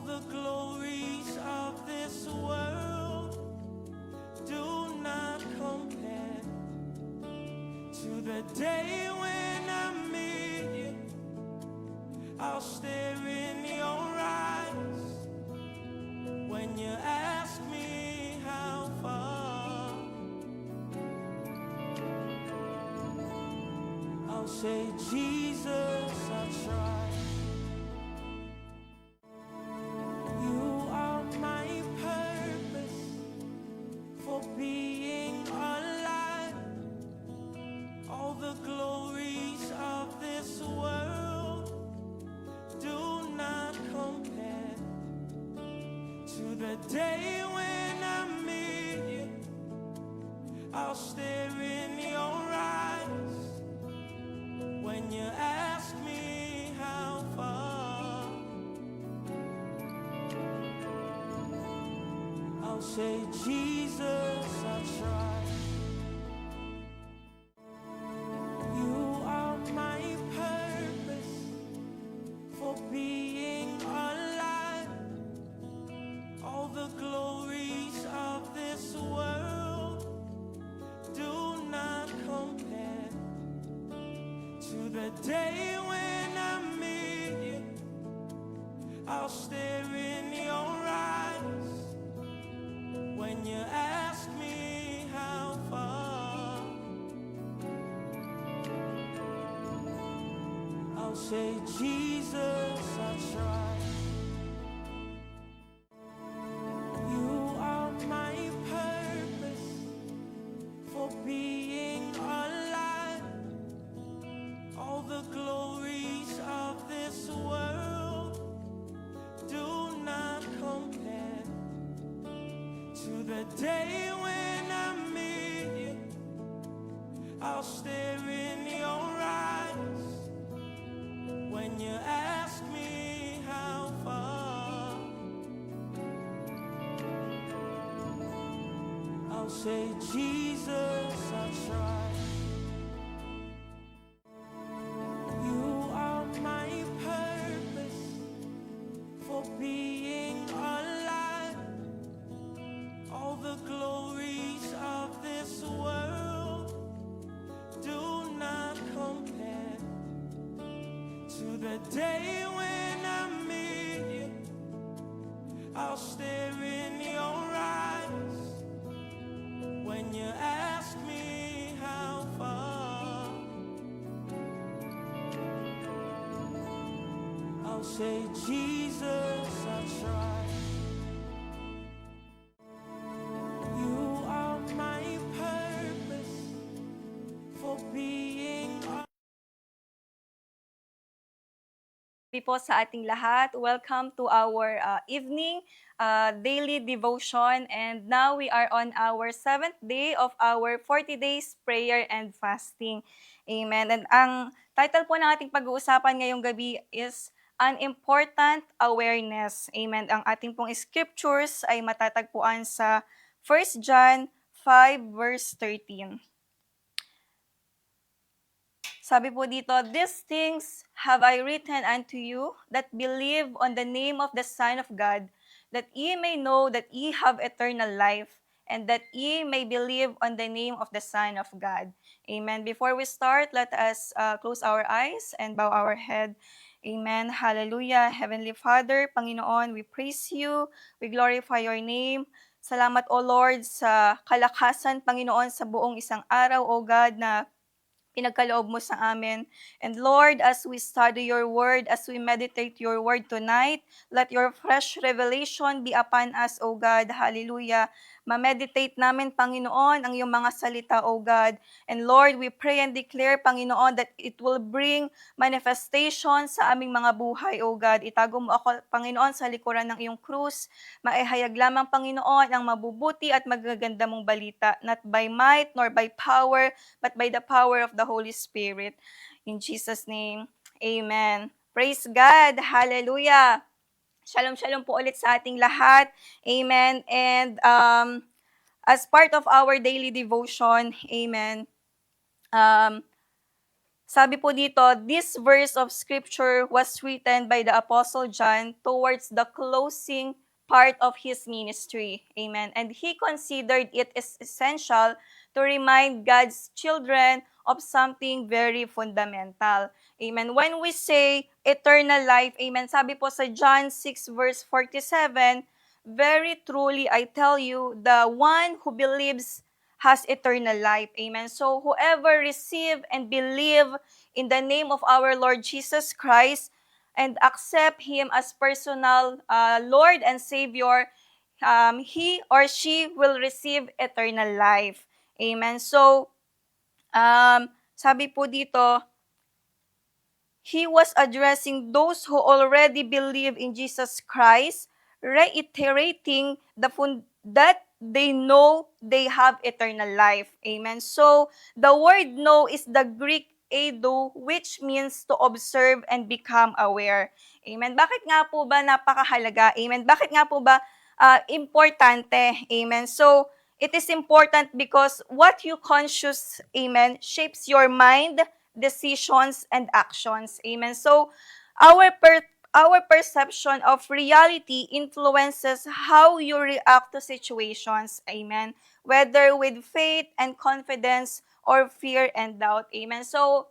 the glories of this world do not compare to the day when I meet you. I'll stare in your eyes when you ask me how far. I'll say, Jesus, I tried. You are my purpose for being alive. All the glories of this world do not compare to the day when I meet you. I'll stare in your eyes when you ask me how far. I'll say, Jesus, I tried. You are my purpose for being alive. All the glories of this world do not compare to the day when I meet you. I'll stare in your eyes when you ask me how far. I'll say, Jesus, I tried. You are my purpose for being alive. All the glories of this world do not compare to the day when I meet you. I'll stare in your eyes when you ask me how far. I'll say, Jesus, I tried. You are my purpose for being alive. All the glories of this world do not compare to the day when I meet you. I'll stare in your eyes when you ask me how far. I'll say, Jesus, I tried. You are my purpose for being Po sa ating lahat. Welcome to our evening daily devotion. And now we are on our 7th day of our 40 days prayer and fasting. Amen. And ang title po ng ating pag-uusapan ngayong gabi is An Important Awareness. Amen. Ang ating pong scriptures ay matatagpuan sa 1 John 5 verse 13. Sabi po dito, "These things have I written unto you that believe on the name of the Son of God, that ye may know that ye have eternal life, and that ye may believe on the name of the Son of God." Amen. Before we start, let us close our eyes and bow our head. Amen. Hallelujah. Heavenly Father, Panginoon, we praise you. We glorify your name. Salamat, O Lord, sa kalakasan, Panginoon, sa buong isang araw, O God, na pinagkaloob mo sa amin. And Lord, as we study your word, as we meditate your word tonight, let your fresh revelation be upon us, O God. Hallelujah. Ma-meditate namin, Panginoon, ang iyong mga salita, O God. And Lord, we pray and declare, Panginoon, that it will bring manifestation sa aming mga buhay, O God. Itago mo ako, Panginoon, sa likuran ng iyong krus. Maihayag lamang, Panginoon, ang mabubuti at magaganda mong balita, not by might nor by power, but by the power of the Holy Spirit. In Jesus' name, amen. Praise God. Hallelujah. Shalom, shalom po ulit sa ating lahat. Amen. And as part of our daily devotion, amen, um, Sabi po dito, this verse of scripture was written by the Apostle John towards the closing part of his ministry. Amen. And he considered it as essential to remind God's children of something very fundamental. Amen. When we say eternal life, amen, sabi po sa John 6 verse 47, very truly I tell you, the one who believes has eternal life. Amen. So whoever receive and believe in the name of our Lord Jesus Christ and accept Him as personal Lord and Savior, he or she will receive eternal life. Amen. So, sabi po dito, he was addressing those who already believe in Jesus Christ, reiterating that they know they have eternal life. Amen. So, the word know is the Greek eido, which means to observe and become aware. Amen. Bakit nga po ba napakahalaga? Amen. Bakit nga po ba importante? Amen. So, it is important because what you conscious, amen, shapes your mind, decisions, and actions. Amen. So, our perception of reality influences how you react to situations. Amen. Whether with faith and confidence or fear and doubt. Amen. So,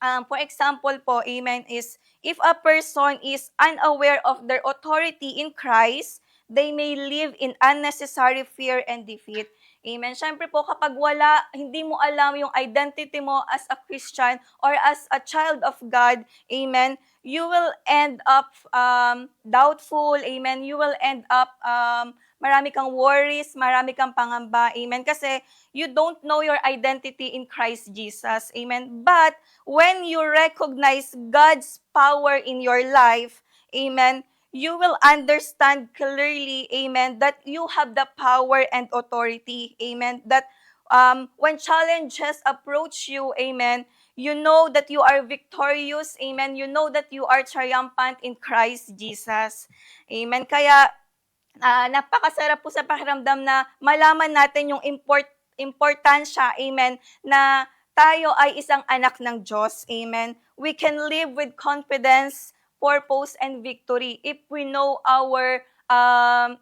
for example po, amen, is if a person is unaware of their authority in Christ, they may live in unnecessary fear and defeat. Amen. Siyempre po, kapag hindi mo alam yung identity mo as a Christian or as a child of God, amen, you will end up doubtful, amen, you will end up marami kang worries, marami kang pangamba, amen, kasi you don't know your identity in Christ Jesus, amen. But when you recognize God's power in your life, amen, you will understand clearly, amen, that you have the power and authority, amen, that when challenges approach you, amen, you know that you are victorious, amen, you know that you are triumphant in Christ Jesus, amen. Kaya, napakasarap po sa pakiramdam na malaman natin yung importansya, amen, na tayo ay isang anak ng Diyos, amen. We can live with confidence, purpose, and victory if we know our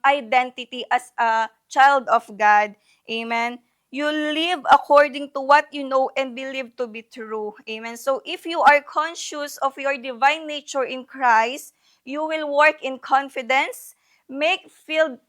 identity as a child of God, amen. You live according to what you know and believe to be true, amen. So if you are conscious of your divine nature in Christ, you will work in confidence, make field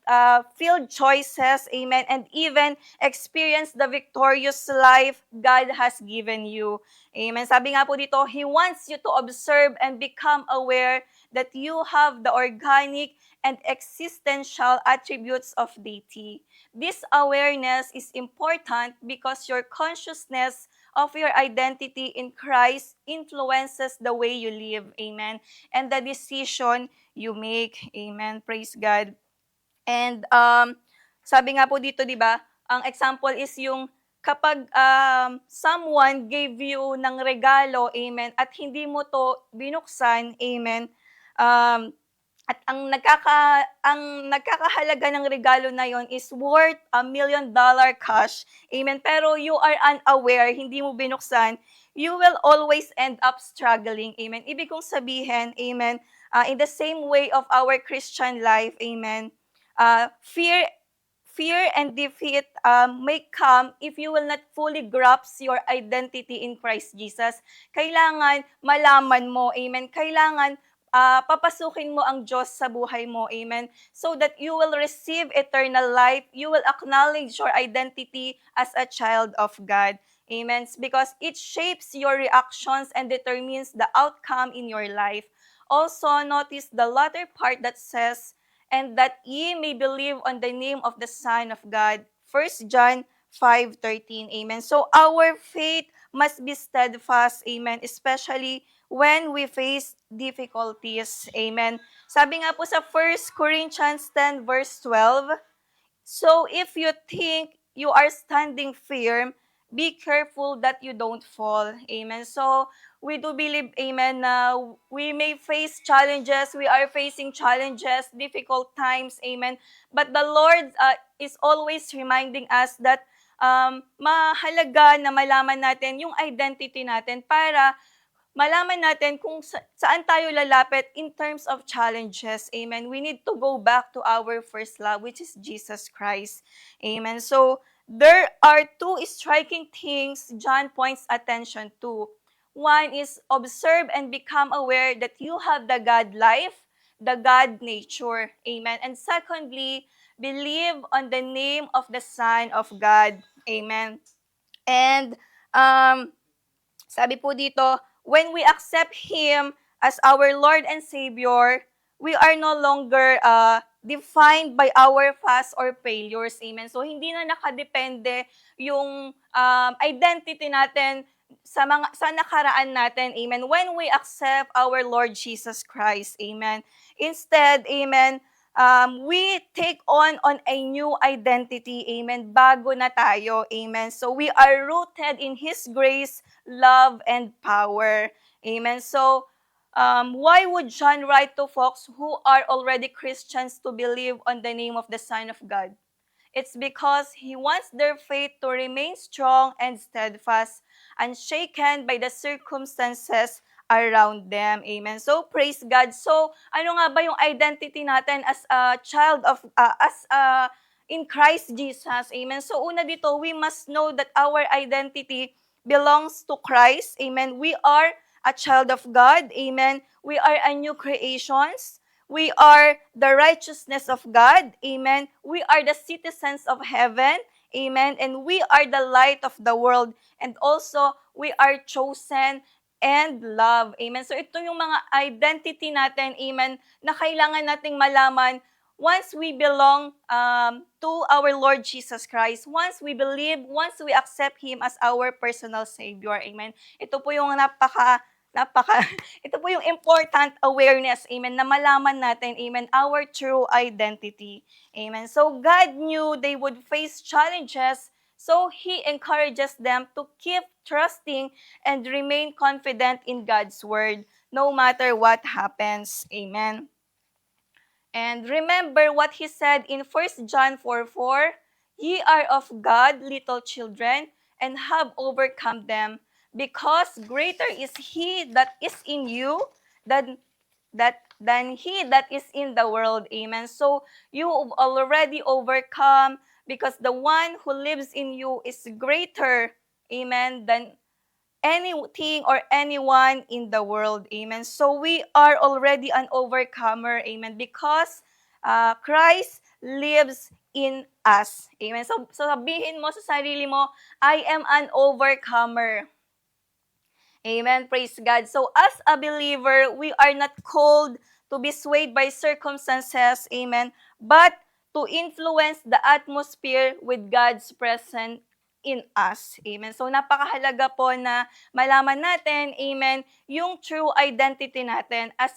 choices, amen, and even experience the victorious life God has given you. Amen. Sabi nga po dito, He wants you to observe and become aware that you have the organic and existential attributes of deity. This awareness is important because your consciousness of your identity in Christ influences the way you live, amen, and the decision you make. Amen. Praise God. And sabi nga po dito, 'di ba? Ang example is yung kapag someone gave you ng regalo, amen, at hindi mo to binuksan, amen. Um, at ang nagkakahalaga ng regalo na yon is worth $1 million cash. Amen. Pero you are unaware, hindi mo binuksan, you will always end up struggling. Amen. Ibig kong sabihin, amen, in the same way of our Christian life, amen, fear and defeat may come if you will not fully grasp your identity in Christ Jesus. Kailangan malaman mo, amen, kailangan papasukin mo ang Diyos sa buhay mo, amen, so that you will receive eternal life, you will acknowledge your identity as a child of God, amen, because it shapes your reactions and determines the outcome in your life. Also, notice the latter part that says, and that ye may believe on the name of the Son of God. 1 John 5:13, amen. So, our faith must be steadfast, amen, especially when we face difficulties, amen. Sabi nga po sa 1 Corinthians 10 verse 12, so if you think you are standing firm, be careful that you don't fall. Amen. So, we do believe, amen, na we may face challenges, we are facing challenges, difficult times, amen. But the Lord is always reminding us that mahalaga na malaman natin yung identity natin para malaman natin kung saan tayo lalapit in terms of challenges. Amen. We need to go back to our first love, which is Jesus Christ. Amen. So, there are two striking things John points attention to. One is observe and become aware that you have the God life, the God nature. Amen. And secondly, believe on the name of the Son of God. Amen. And sabi po dito, when we accept Him as our Lord and Savior, we are no longer defined by our past or failures. Amen. So, hindi na nakadepende yung identity natin sa nakaraan natin. Amen. When we accept our Lord Jesus Christ. Amen. Instead, amen, we take on a new identity. Amen. Bago na tayo. Amen. So, we are rooted in His grace, love, and power. Amen. So, why would John write to folks who are already Christians to believe on the name of the Son of God? It's because he wants their faith to remain strong and steadfast, unshaken by the circumstances around them. Amen. So, praise God. So, ano nga ba yung identity natin as a child of, in Christ Jesus? Amen. So, una dito, we must know that our identity belongs to Christ. Amen. We are a child of God. Amen. We are a new creations. We are the righteousness of God. Amen. We are the citizens of heaven. Amen. And we are the light of the world. And also, we are chosen and love. Amen. So ito yung mga identity natin, amen, na kailangan nating malaman once we belong to our Lord Jesus Christ, once we believe, once we accept Him as our personal Savior. Amen. Ito po yung ito po yung important awareness, amen, na malaman natin, amen, our true identity. Amen. So God knew they would face challenges, so He encourages them to keep trusting and remain confident in God's word, no matter what happens. Amen. And remember what He said in 1 John 4:4, "Ye are of God, little children, and have overcome them, because greater is He that is in you than than he that is in the world." Amen. So you have already overcome because the one who lives in you is greater, amen, than anything or anyone in the world. Amen. So we are already an overcomer. Amen. Because Christ lives in us. Amen. So sabihin mo sa sarili mo, I am an overcomer. Amen. Praise God. So as a believer, we are not called to be swayed by circumstances. Amen. But to influence the atmosphere with God's presence in us. Amen. So napakahalaga po na malaman natin, amen, yung true identity natin as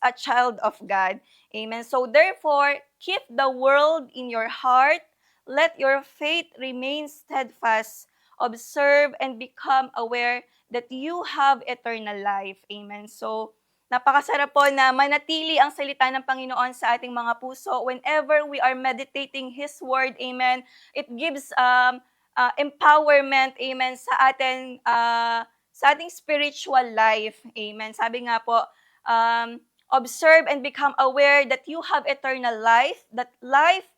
a child of God. Amen. So therefore, keep the world in your heart. Let your faith remain steadfast. Observe and become aware that you have eternal life. Amen. So, napakasarap po na manatili ang salita ng Panginoon sa ating mga puso whenever we are meditating His Word. Amen. It gives empowerment, amen, sa ating spiritual life. Amen. Sabi nga po, observe and become aware that you have eternal life, that life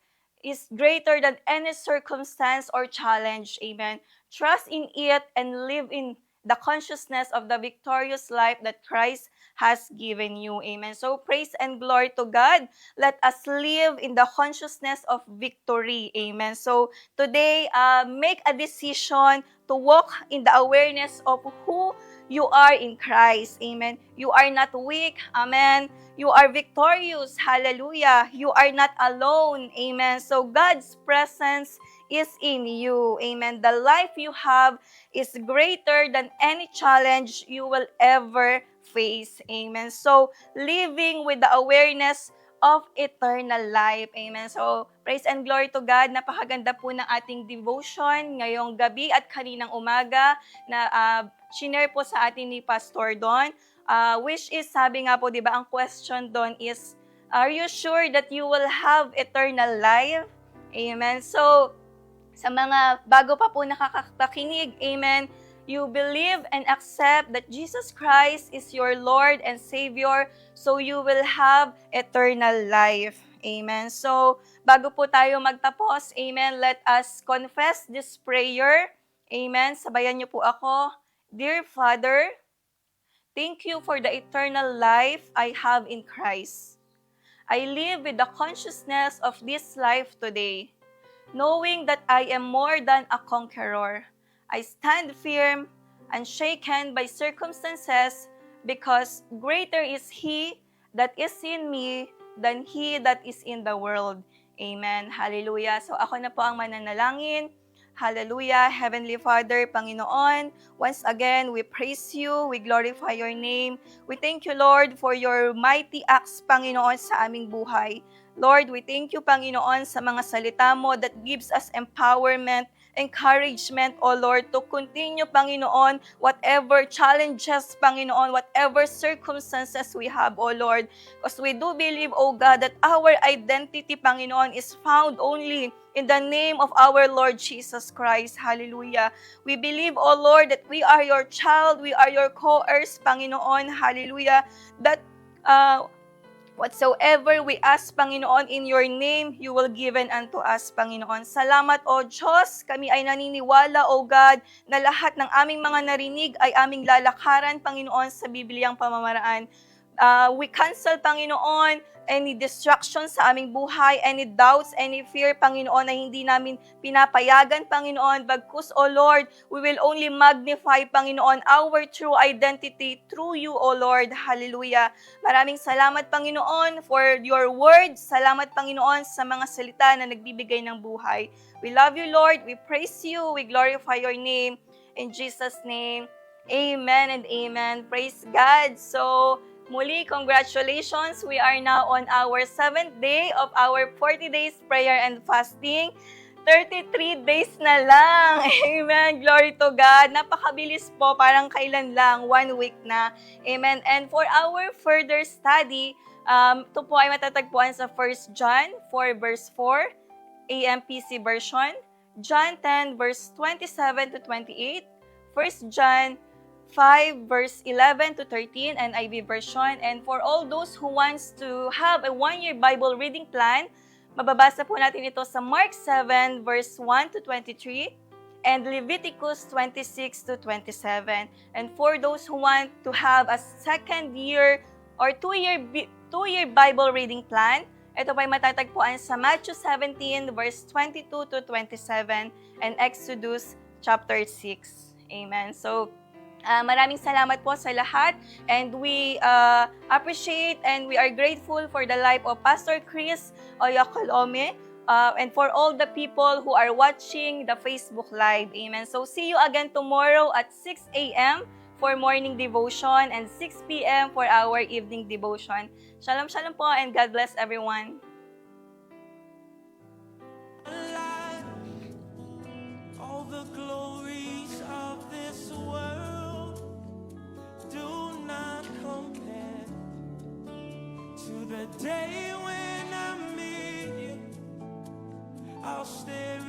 is greater than any circumstance or challenge. Amen. Trust in it and live in the consciousness of the victorious life that Christ has given you. Amen. So praise and glory to God. Let us live in the consciousness of victory. Amen. So today, make a decision to walk in the awareness of who you are in Christ. Amen. You are not weak. Amen. You are victorious. Hallelujah. You are not alone. Amen. So God's presence is in you. Amen. The life you have is greater than any challenge you will ever face. Amen. So, living with the awareness of eternal life. Amen. So, praise and glory to God. Napakaganda po ng ating devotion ngayong gabi at kaninang umaga na shinare po sa atin ni Pastor Don. Which is, sabi nga po, di ba, ang question doon is, are you sure that you will have eternal life? Amen. So, Sa mga bago pa po nakakakinig, amen, you believe and accept that Jesus Christ is your Lord and Savior, so you will have eternal life. Amen. So, bago po tayo magtapos, amen, let us confess this prayer. Amen. Sabayan niyo po ako. Dear Father, thank you for the eternal life I have in Christ. I live with the consciousness of this life today, knowing that I am more than a conqueror. I stand firm, unshaken by circumstances, because greater is He that is in me than he that is in the world. Amen. Hallelujah. So ako na po ang mananalangin. Hallelujah. Heavenly Father, Panginoon, once again, we praise you, we glorify your name. We thank you, Lord, for your mighty acts, Panginoon, sa aming buhay. Lord, we thank you, Panginoon, sa mga salita mo that gives us empowerment, encouragement, O Lord, to continue, Panginoon, whatever challenges, Panginoon, whatever circumstances we have, O Lord. Because we do believe, O God, that our identity, Panginoon, is found only in the name of our Lord Jesus Christ. Hallelujah. We believe, O Lord, that we are your child, we are your co-heirs, Panginoon. Hallelujah. That whatsoever we ask, Panginoon, in your name, you will given unto us, Panginoon. Salamat, O Diyos. Kami ay naniniwala, O God, na lahat ng aming mga narinig ay aming lalakaran, Panginoon, sa Bibliang pamamaraan. We cancel, Panginoon, any distractions sa aming buhay, any doubts, any fear, Panginoon, na hindi namin pinapayagan, Panginoon. Bagkus, O Lord, we will only magnify, Panginoon, our true identity through you, O Lord. Hallelujah. Maraming salamat, Panginoon, for your word. Salamat, Panginoon, sa mga salita na nagbibigay ng buhay. We love you, Lord. We praise you. We glorify your name. In Jesus' name, amen and amen. Praise God. So, muli, congratulations! We are now on our 7th day of our 40 days prayer and fasting. 33 days na lang. Amen. Glory to God. Napakabilis po. Parang kailan lang. 1 week na. Amen. And for our further study, ito po ay matatagpuan sa 1 John 4 verse 4, AMPC version, John 10 verse 27 to 28, 1 John 5 verse 11 to 13 NIV version. And for all those who wants to have a one-year Bible reading plan, mababasa po natin ito sa Mark 7 verse 1 to 23 and Leviticus 26 to 27. And for those who want to have a second year or two-year Bible reading plan, ito pa ay matatagpuan sa Matthew 17 verse 22 to 27 and Exodus chapter 6. Amen. So, maraming salamat po sa lahat, and we appreciate and we are grateful for the life of Pastor Chris Oyakhilome, and for all the people who are watching the Facebook Live. Amen. So see you again tomorrow at 6 a.m. for morning devotion and 6 p.m. for our evening devotion. Shalom, shalom po, and God bless everyone. All the glories of this world do not compare to the day when I meet you. I'll stare